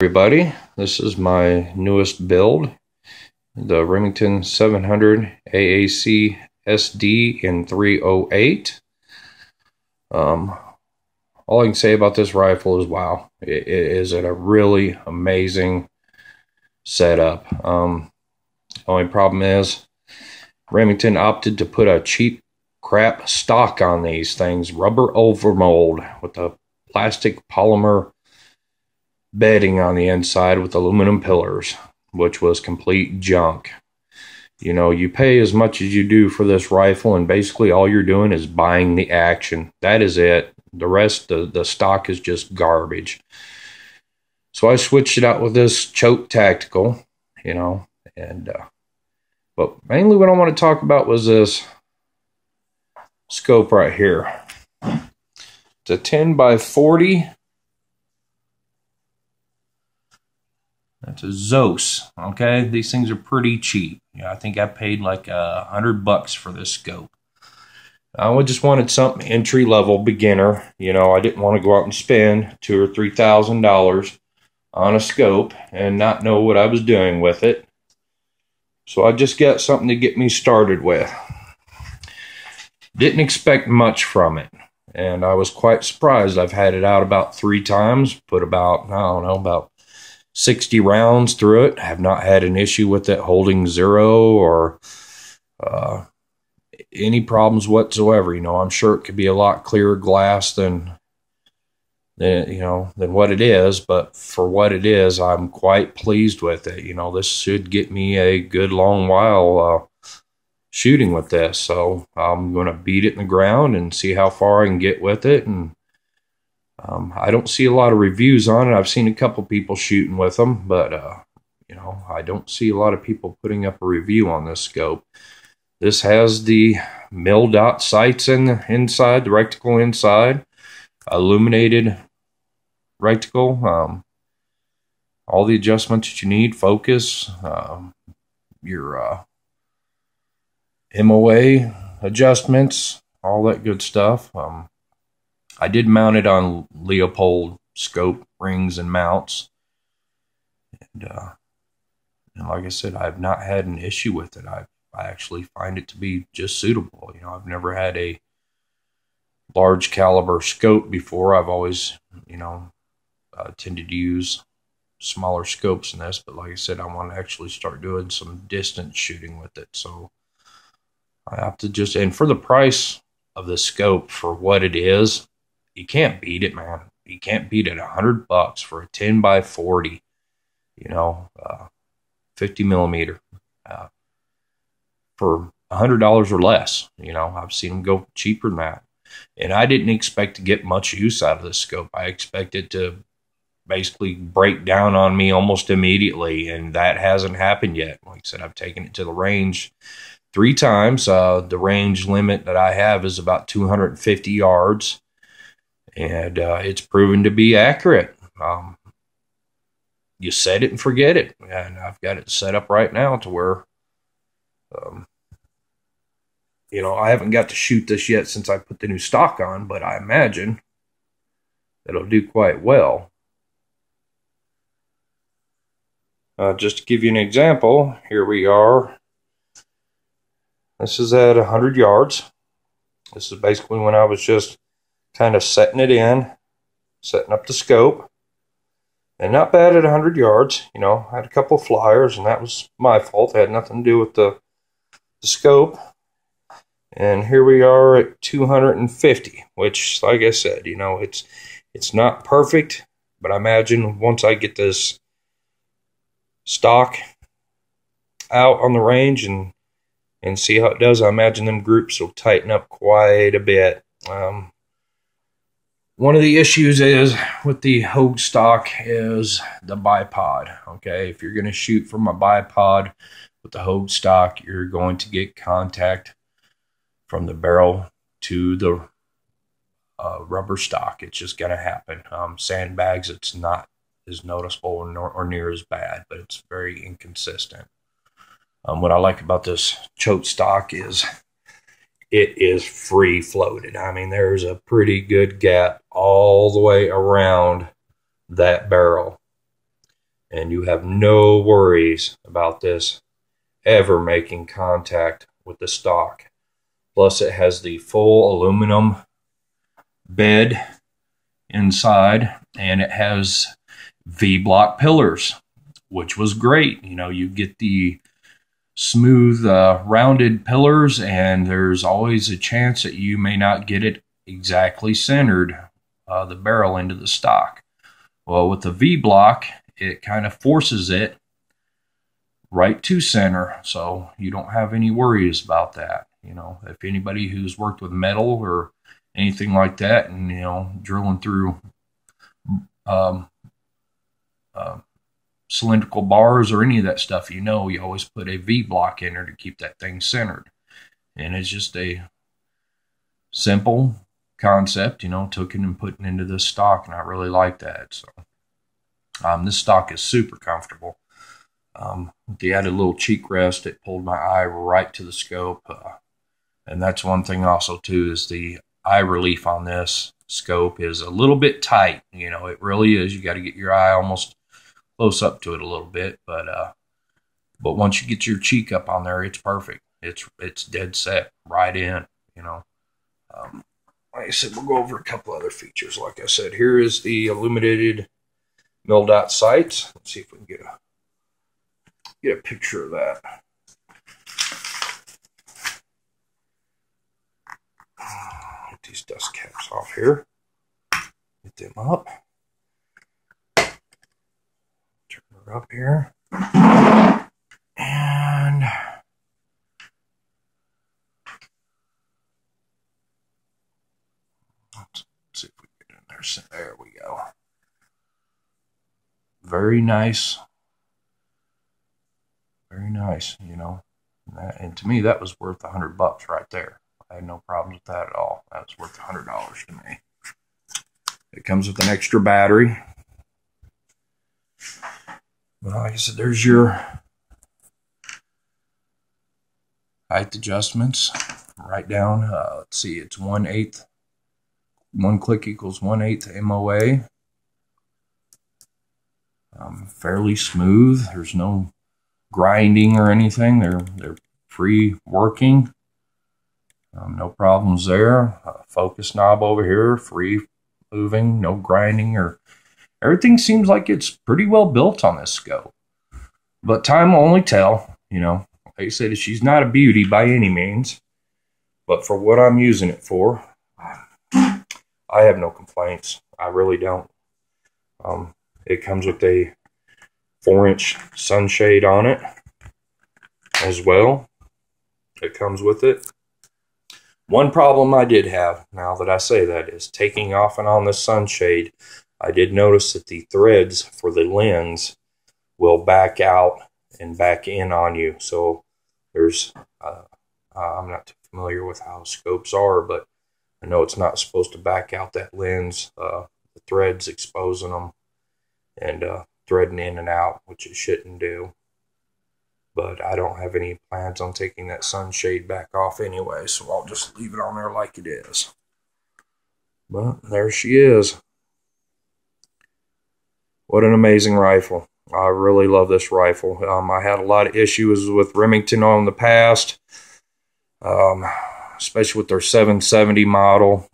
Everybody, this is my newest build, the Remington 700 AAC SD in 308. All I can say about this rifle is wow, it is a really amazing setup. Only problem is Remington opted to put a cheap crap stock on these things, rubber overmold with a plastic polymer bedding on the inside with aluminum pillars, which was complete junk. You know, you pay as much as you do for this rifle, and basically all you're doing is buying the action. That is it. The rest, the stock is just garbage. So I switched it out with this choke tactical, you know, and but mainly what I want to talk about was this scope right here. It's a 10x40. That's a Zos, okay? These things are pretty cheap. Yeah, I think I paid like $100 for this scope. I just wanted something entry-level beginner. You know, I didn't want to go out and spend $2,000 or $3,000 on a scope and not know what I was doing with it. So I just got something to get me started with. Didn't expect much from it, and I was quite surprised. I've had it out about 3 times, put about, I don't know, about 60 rounds through it. I have not had an issue with it holding zero or any problems whatsoever. You know, I'm sure it could be a lot clearer glass than what it is, but for what it is, I'm quite pleased with it. You know, this should get me a good long while shooting with this. So I'm going to beat it in the ground and see how far I can get with it. And I don't see a lot of reviews on it. I've seen a couple people shooting with them, but you know, I don't see a lot of people putting up a review on this scope. This has the mil-dot sights inside, the reticle inside, illuminated reticle, all the adjustments that you need, focus, your MOA adjustments, all that good stuff. I did mount it on Leopold scope rings and mounts. And like I said, I've not had an issue with it. I actually find it to be just suitable. You know, I've never had a large caliber scope before. I've always, you know, tended to use smaller scopes than this. But like I said, I want to actually start doing some distance shooting with it. So I have to just, and for the price of the scope for what it is, you can't beat it, man. You can't beat it. $100 for a 10x40, you know, 50 millimeter, for $100 or less. You know, I've seen them go cheaper than that. And I didn't expect to get much use out of this scope. I expected to basically break down on me almost immediately, and that hasn't happened yet. Like I said, I've taken it to the range 3 times. The range limit that I have is about 250 yards. And it's proven to be accurate. You set it and forget it. And I've got it set up right now to where, you know, I haven't got to shoot this yet since I put the new stock on, but I imagine it'll do quite well. Just to give you an example, here we are. This is at 100 yards. This is basically when I was just kind of setting it in, setting up the scope, and not bad at 100 yards. You know, I had a couple of flyers, and that was my fault. It had nothing to do with the scope. And here we are at 250, which, like I said, you know, it's not perfect, but I imagine once I get this stock out on the range and see how it does, I imagine them groups will tighten up quite a bit. One of the issues is with the Hogue stock is the bipod. Okay, if you're going to shoot from a bipod with the Hogue stock, you're going to get contact from the barrel to the rubber stock. It's just going to happen. Sandbags, it's not as noticeable or near as bad, but it's very inconsistent. What I like about this choke stock is it is free floated. I mean, there's a pretty good gap all the way around that barrel. and you have no worries about this ever making contact with the stock. Plus, it has the full aluminum bed inside, and it has V-block pillars, which was great. You know, you get the smooth, rounded pillars, and there's always a chance that you may not get it exactly centered, the barrel into the stock. Well, with the V-block, it kind of forces it right to center, so you don't have any worries about that. You know, if anybody who's worked with metal or anything like that, and you know, drilling through cylindrical bars or any of that stuff, you know, you always put a V-block in there to keep that thing centered. And it's just a simple concept, you know, took it and putting into this stock, and I really like that. So this stock is super comfortable. With the added little cheek rest, it pulled my eye right to the scope. And that's one thing also too, is the eye relief on this scope is a little bit tight. You know, it really is. You got to get your eye almost close up to it a little bit, but once you get your cheek up on there, it's perfect. It's dead set right in. You know, like I said, we'll go over a couple other features. Like I said, here is the illuminated mil dot sights. Let's see if we can get a picture of that. Get these dust caps off here. Get them up. Turn her up here. And let's see if we can get in there. So there we go. Very nice. Very nice, you know. And to me, that was worth $100 right there. I had no problems with that at all. That was worth $100 to me. It comes with an extra battery. But like I said, there's your height adjustments. Right down, let's see, it's 1/8. 1 click equals 1/8 MOA. Fairly smooth. There's no grinding or anything. They're free working. No problems there. Focus knob over here, free moving, no grinding, or everything seems like it's pretty well built on this scope. But time will only tell. You know, like I said, she's not a beauty by any means, but for what I'm using it for, I have no complaints. I really don't. It comes with a 4-inch sunshade on it as well. It comes with it. One problem I did have, now that I say that, is taking off and on the sunshade. I did notice that the threads for the lens will back out and back in on you. So there's, I'm not too familiar with how scopes are, but I know it's not supposed to back out that lens. The threads exposing them and threading in and out, which it shouldn't do. But I don't have any plans on taking that sunshade back off anyway, so I'll just leave it on there like it is. But there she is. What an amazing rifle. I really love this rifle. I had a lot of issues with Remington on the past, especially with their 770 model.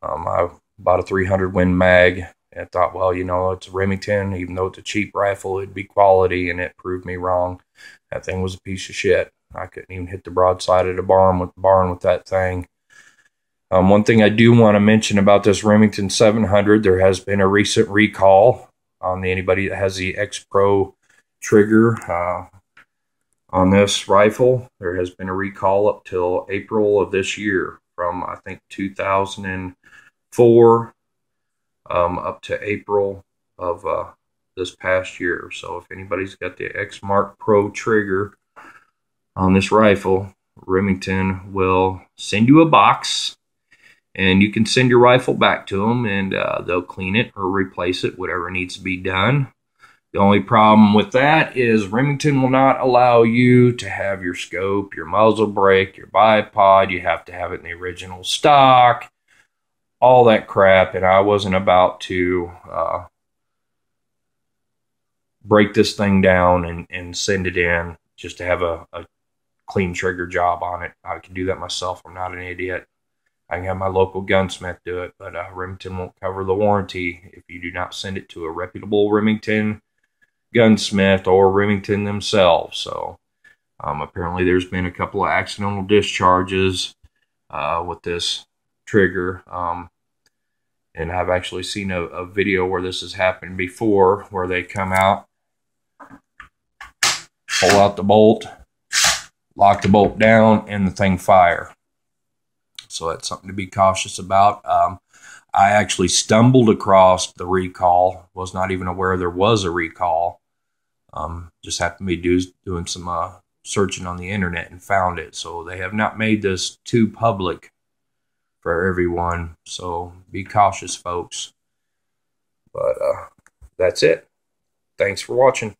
I bought a 300 Win Mag and thought, well, you know, it's Remington. Even though it's a cheap rifle, it'd be quality, and it proved me wrong. That thing was a piece of shit. I couldn't even hit the broadside of the barn with that thing. One thing I do want to mention about this Remington 700, there has been a recent recall on anybody that has the X Pro trigger on this rifle. There has been a recall up till April of this year, from I think 2004 up to April of this past year. So if anybody's got the X Mark Pro trigger on this rifle, Remington will send you a box, and you can send your rifle back to them, and they'll clean it or replace it, whatever needs to be done. The only problem with that is Remington will not allow you to have your scope, your muzzle brake, your bipod. You have to have it in the original stock, all that crap, and I wasn't about to break this thing down and send it in just to have a clean trigger job on it. I can do that myself. I'm not an idiot. I can have my local gunsmith do it, but Remington won't cover the warranty if you do not send it to a reputable Remington gunsmith or Remington themselves. So apparently there's been a couple of accidental discharges with this trigger. And I've actually seen a video where this has happened before, where they come out, pull out the bolt, lock the bolt down, and the thing fire. So that's something to be cautious about. I actually stumbled across the recall, was not even aware there was a recall. Just happened to be doing some searching on the internet and found it. So they have not made this too public for everyone. So be cautious, folks. But that's it. Thanks for watching.